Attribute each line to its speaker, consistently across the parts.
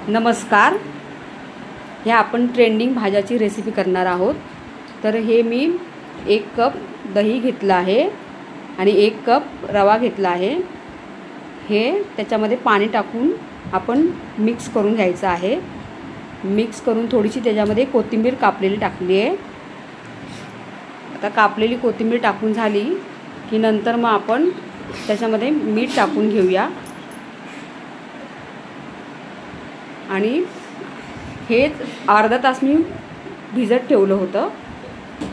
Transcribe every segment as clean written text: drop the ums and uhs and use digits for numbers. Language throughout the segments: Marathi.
Speaker 1: नमस्कार. हे आपण ट्रेंडिंग भाज्याची रेसिपी करणार आहोत. तर हे मी 1 कप दही घेतला आहे आणि 1 कप रवा घेतला आहे. हे त्याच्यामध्ये पाणी टाकून आपण मिक्स करून घ्यायचं आहे. मिक्स करून थोडीशी त्याच्यामध्ये कोथिंबीर कापलेली टाकली आहे. आता कापलेली कोथिंबीर टाकून झाली की नंतर मग आपण त्याच्यामध्ये मीठ टाकून घेऊया आणि हे अर्धा तास मी भिजत ठेवलं होतं.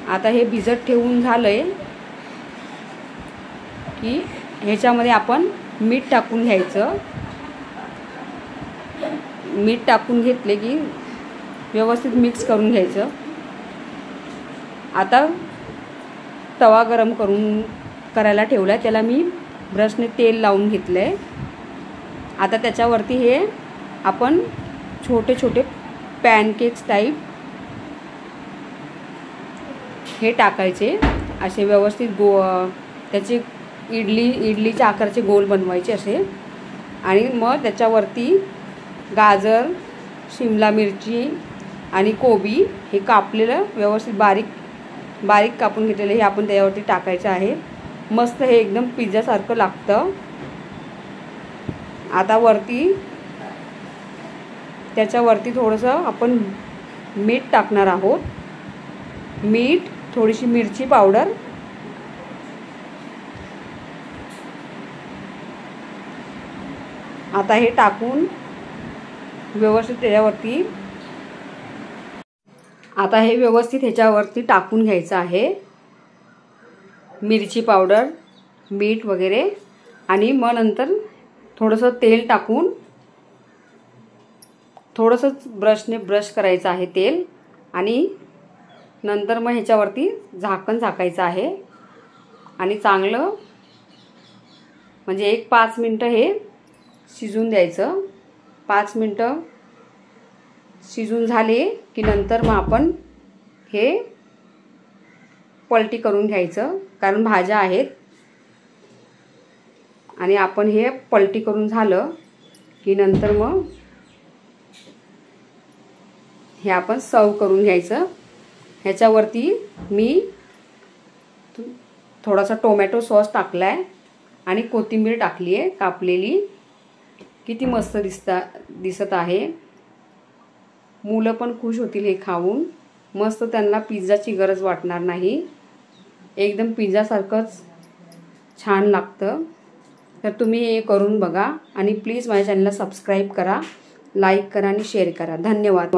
Speaker 1: आता हे भिजत ठेवून झालंय की ह्याच्यामध्ये आपण मीठ टाकून घ्यायचं. मीठ टाकून घेतले की व्यवस्थित मिक्स करून घ्यायचं. आता तवा गरम करायला ठेवला आहे. त्याला मी ब्रशने तेल लावून घेतलं आहे. आता त्याच्यावरती हे आपण छोटे छोटे पॅनकेक्स टाईप हे टाकायचे. असे व्यवस्थित त्याचे इडलीच्या आकाराचे गोल बनवायचे असे. आणि मग त्याच्यावरती गाजर, शिमला मिरची आणि कोबी हे कापलेलं व्यवस्थित बारीक कापून घेतलेलं हे आपण त्याच्यावरती टाकायचं आहे. मस्त हे एकदम पिझ्झासारखं लागतं. आता त्याच्यावरती थोडंसं आपण मीठ टाकणार आहोत. मीठ, थोडीशी मिरची पावडर, आता हे टाकून व्यवस्थित ह्याच्यावरती टाकून घ्यायचं आहे. मिरची पावडर, मीठ वगैरे. आणि मग नंतर थोडंसं तेल टाकून थोडंसं ब्रशने ब्रश करायचं आहे तेल. आणि नंतर मग ह्याच्यावरती झाकण झाकायचं आहे आणि चांगलं म्हणजे 5 मिनटं हे शिजून द्यायचं. 5 मिनटं शिजून झाले की नंतर मग आपण हे पलटी करून घ्यायचं, कारण भाज्या आहेत. आणि आपण हे पलटी करून झालं की नंतर मग हे आपण सर्व करून घ्यायचं. ह्याच्यावरती मी थोडासा टोमॅटो सॉस टाकला आहे आणि कोथिंबीर टाकली आहे कापलेली. किती मस्त दिसत आहे. मुलं पण खुश होतील हे खाऊन. मस्त, त्यांना पिझ्झाची गरज वाटणार नाही. एकदम पिझ्झासारखंच छान लागतं. तर तुम्ही हे करून बघा आणि प्लीज माझ्या चॅनलला सबस्क्राईब करा, लाईक करा आणि शेअर करा. धन्यवाद.